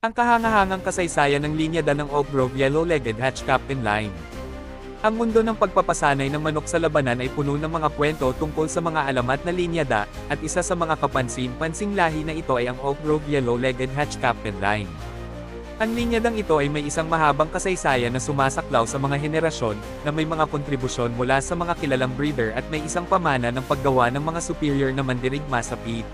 Ang kahangahangang kasaysayan ng linyada ng Oak Grove Yellow-Legged Hatch Captain Line. Ang mundo ng pagpapasanay ng manok sa labanan ay puno ng mga kwento tungkol sa mga alamat na linyada, at isa sa mga kapansin-pansing lahi na ito ay ang Oak Grove Yellow-Legged Hatch Captain Line. Ang linyadang ito ay may isang mahabang kasaysayan na sumasaklaw sa mga henerasyon, na may mga kontribusyon mula sa mga kilalang breeder at may isang pamana ng paggawa ng mga superior na mandirigma sa pit.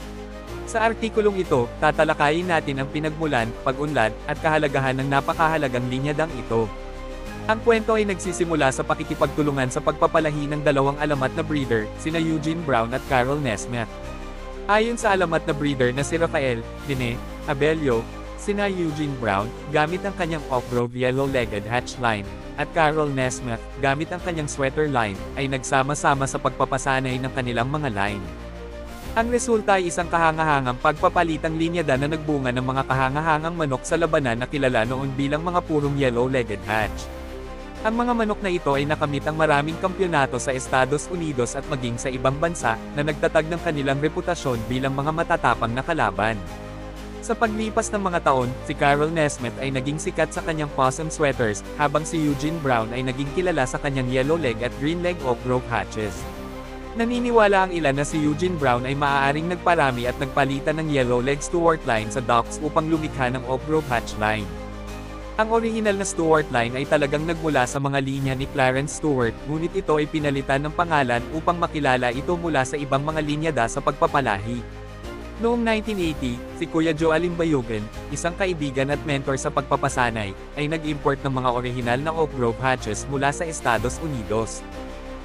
Sa artikulong ito, tatalakayin natin ang pinagmulan, pag-unlad, at kahalagahan ng napakahalagang linyadang ito. Ang kwento ay nagsisimula sa pakikipagtulungan sa pagpapalahi ng dalawang alamat na breeder, sina Eugene Brown at Carol Nesmith. Ayon sa alamat na breeder na si Rafael Dine Abelio, sina Eugene Brown, gamit ang kanyang Oak Grove Yellow-Legged Hatch line, at Carol Nesmith, gamit ang kanyang sweater line, ay nagsama-sama sa pagpapasanay ng kanilang mga line. Ang resulta ay isang kahangahangang pagpapalitang linyada na nagbunga ng mga kahangahangang manok sa labanan na kilala noon bilang mga purong Yellow-Legged Hatch. Ang mga manok na ito ay nakamit ang maraming kampyonato sa Estados Unidos at maging sa ibang bansa, na nagtatag ng kanilang reputasyon bilang mga matatapang na kalaban. Sa paglipas ng mga taon, si Carol Nesmith ay naging sikat sa kanyang possum sweaters, habang si Eugene Brown ay naging kilala sa kanyang yellow leg at green leg Oak Grove hatches. Naniniwala ang ilan na si Eugene Brown ay maaaring nagparami at nagpalitan ng yellow leg Stuart line sa docks upang lumikha ng Oak Grove hatch line. Ang orihinal na Stuart line ay talagang nagmula sa mga linya ni Clarence Stuart, ngunit ito ay pinalitan ng pangalan upang makilala ito mula sa ibang mga linyada sa pagpapalahi. Noong 1980, si Kuya Joe Alimbayugan, isang kaibigan at mentor sa pagpapasanay, ay nag-import ng mga orihinal na Oak Grove hatches mula sa Estados Unidos.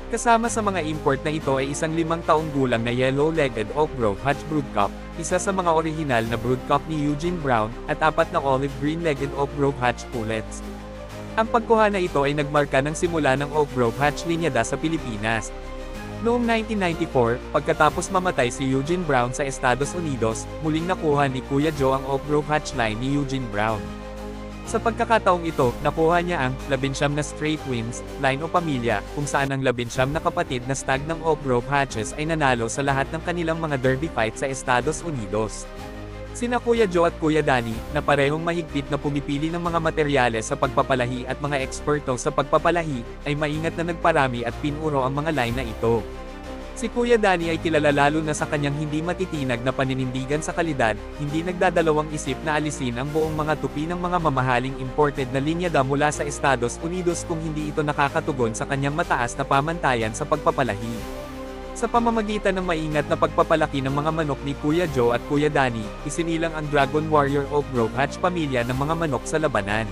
Kasama sa mga import na ito ay isang 5 taong gulang na yellow-legged Oak Grove Hatch broodcock, isa sa mga orihinal na broodcock ni Eugene Brown, at 4 na olive green-legged Oak Grove Hatch pullets. Ang pagkuha na ito ay nagmarka ng simula ng Oak Grove Hatch linyada sa Pilipinas. Noong 1994, pagkatapos mamatay si Eugene Brown sa Estados Unidos, muling nakuha ni Kuya Joe ang Oak Grove Hatch line ni Eugene Brown. Sa pagkakataong ito, nakuha niya ang 19 na straight wins line o pamilya, kung saan ang 19 na kapatid na stag ng Oak Grove hatches ay nanalo sa lahat ng kanilang mga derby fight sa Estados Unidos. Sina Kuya Joe at Kuya Danny, na parehong mahigpit na pumipili ng mga materyales sa pagpapalahi at mga eksperto sa pagpapalahi, ay maingat na nagparami at pinuro ang mga line na ito. Si Kuya Danny ay kilala lalo na sa kanyang hindi matitinag na paninindigan sa kalidad, hindi nagdadalawang isip na alisin ang buong mga tupi ng mga mamahaling imported na linyada mula sa Estados Unidos kung hindi ito nakakatugon sa kanyang mataas na pamantayan sa pagpapalahi. Sa pamamagitan ng maingat na pagpapalaki ng mga manok ni Kuya Joe at Kuya Danny, isinilang ang Dragon Warrior Oak Grove Hatch pamilya ng mga manok sa labanan.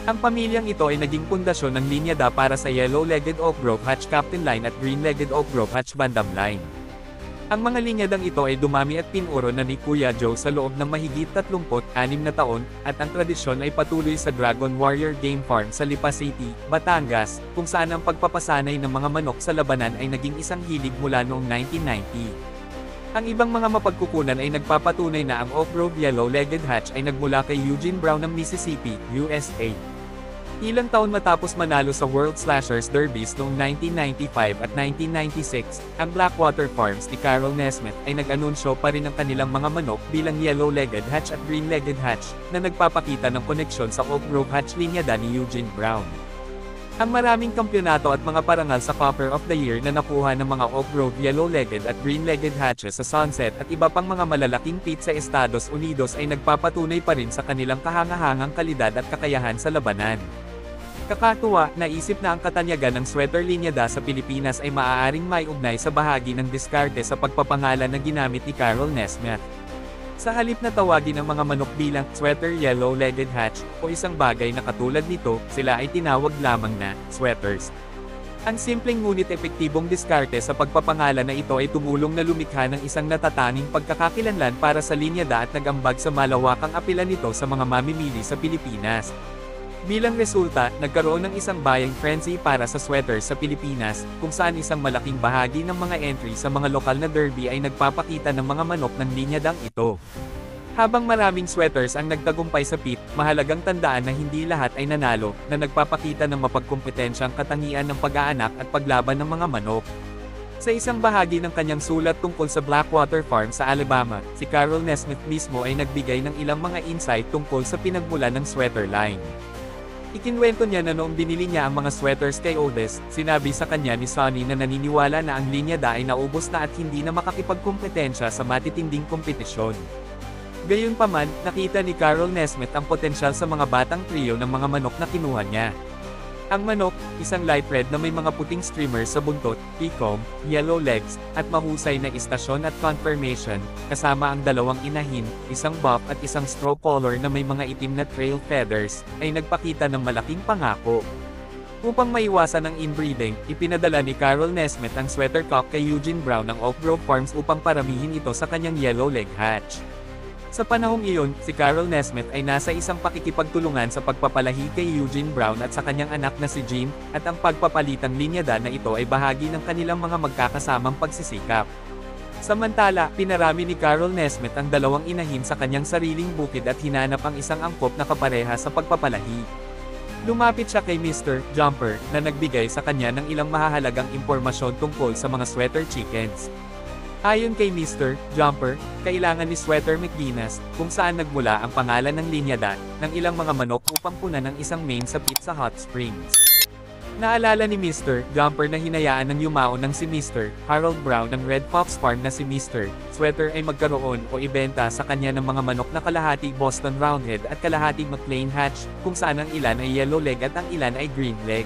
Ang pamilyang ito ay naging pundasyon ng linyada para sa Yellow-Legged Oak Grove Hatch Captain Line at Green-Legged Oak Grove Hatch Bandam Line. Ang mga linyadang ito ay dumami at pinuro na ni Kuya Joe sa loob ng mahigit 36 na taon, at ang tradisyon ay patuloy sa Dragon Warrior Game Farm sa Lipa City, Batangas, kung saan ang pagpapasanay ng mga manok sa labanan ay naging isang hilig mula noong 1990. Ang ibang mga mapagkukunan ay nagpapatunay na ang Oak Grove Yellow-Legged Hatch ay nagmula kay Eugene Brown ng Mississippi, USA. Ilang taon matapos manalo sa World Slashers Derbies noong 1995 at 1996, ang Blackwater Farms ni Carol Nesmith ay nag-anunsyo pa rin ng kanilang mga manok bilang Yellow-Legged Hatch at Green-Legged Hatch, na nagpapakita ng koneksyon sa Oak Grove Hatch linyada ni Eugene Brown. Ang maraming kampyonato at mga parangal sa Copper of the Year na nakuha ng mga Oak Grove Yellow-Legged at Green-Legged Hatches sa Sunset at iba pang mga malalaking pit sa Estados Unidos ay nagpapatunay pa rin sa kanilang kahangahangang kalidad at kakayahan sa labanan. Kakatuwa, naisip na ang katanyagan ng sweater linyada sa Pilipinas ay maaaring maiugnay sa bahagi ng diskarte sa pagpapangalan na ginamit ni Carol Nesmith. Sa halip na tawagin ang mga manok bilang sweater yellow-legged hatch, o isang bagay na katulad nito, sila ay tinawag lamang na sweaters. Ang simpleng ngunit epektibong diskarte sa pagpapangalan na ito ay tumulong na lumikha ng isang natatanging pagkakakilanlan para sa linyada at nag-ambag sa malawakang apela nito sa mga mamimili sa Pilipinas. Bilang resulta, nagkaroon ng isang buying frenzy para sa sweaters sa Pilipinas, kung saan isang malaking bahagi ng mga entry sa mga lokal na derby ay nagpapakita ng mga manok ng linyadang ito. Habang maraming sweaters ang nagtagumpay sa pit, mahalagang tandaan na hindi lahat ay nanalo, na nagpapakita ng mapagkompetensyang katangian ng pag-aanak at paglaban ng mga manok. Sa isang bahagi ng kanyang sulat tungkol sa Blackwater Farm sa Alabama, si Carol Nesmith mismo ay nagbigay ng ilang mga insight tungkol sa pinagmulan ng sweater line. Ikinwento niya na noong binili niya ang mga sweaters kay Otis, sinabi sa kanya ni Sonny na naniniwala na ang linya da ay naubos na at hindi na makakipagkumpetensya sa matitinding kompetisyon. Gayunpaman, nakita ni Carol Nesmith ang potensyal sa mga batang trio ng mga manok na kinuha niya. Ang manok, isang light red na may mga puting streamers sa buntot, pecom, yellow legs, at mahusay na istasyon at conformation, kasama ang dalawang inahin, isang buff at isang straw color na may mga itim na trail feathers, ay nagpakita ng malaking pangako. Upang maiwasan ang inbreeding, ipinadala ni Carol Nesmith ang sweater cock kay Eugene Brown ng Oak Grove Farms upang paramihin ito sa kanyang yellow leg hatch. Sa panahong iyon, si Carol Nesmith ay nasa isang pakikipagtulungan sa pagpapalahi kay Eugene Brown at sa kanyang anak na si Jean, at ang pagpapalitang linyada na ito ay bahagi ng kanilang mga magkakasamang pagsisikap. Samantala, pinarami ni Carol Nesmith ang dalawang inahin sa kanyang sariling bukid at hinanap ang isang angkop na kapareha sa pagpapalahi. Lumapit siya kay Mr. Jumper, na nagbigay sa kanya ng ilang mahahalagang impormasyon tungkol sa mga sweater chickens. Ayon kay Mr. Jumper, kailangan ni Sweater McGuinness, kung saan nagmula ang pangalan ng linyada, ng ilang mga manok upang punan ng isang main sa Pizza Hot Springs. Naalala ni Mr. Jumper na hinayaan ng yumao ng si Mr. Harold Brown ng Red Fox Farm na si Mr. Sweater ay magkaroon o ibenta sa kanya ng mga manok na kalahati Boston Roundhead at kalahati McLean Hatch, kung saan ang ilan ay yellow leg at ang ilan ay green leg.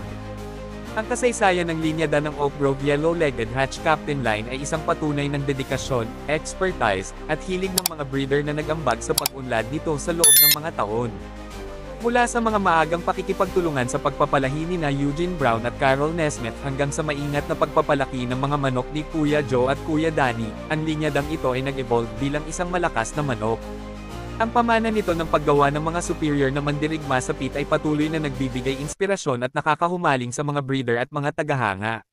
Ang kasaysayan ng linyada ng Oak Grove Yellow-Legged Hatch Captain Line ay isang patunay ng dedikasyon, expertise, at hilig ng mga breeder na nag-ambag sa pag-unlad nito sa loob ng mga taon. Mula sa mga maagang pakikipagtulungan sa pagpapalahi ni Eugene Brown at Carol Nesmith hanggang sa maingat na pagpapalaki ng mga manok ni Kuya Joe at Kuya Danny, ang linyadang ito ay nag-evolve bilang isang malakas na manok. Ang pamana nito ng paggawa ng mga superior na mandirigma sa pit ay patuloy na nagbibigay inspirasyon at nakakahumaling sa mga breeder at mga tagahanga.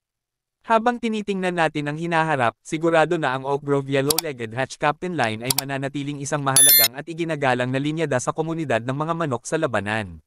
Habang tinitingnan natin ang hinaharap, sigurado na ang Oak Grove Yellow-Legged Hatch Captain Line ay mananatiling isang mahalagang at iginagalang na linyada sa komunidad ng mga manok sa labanan.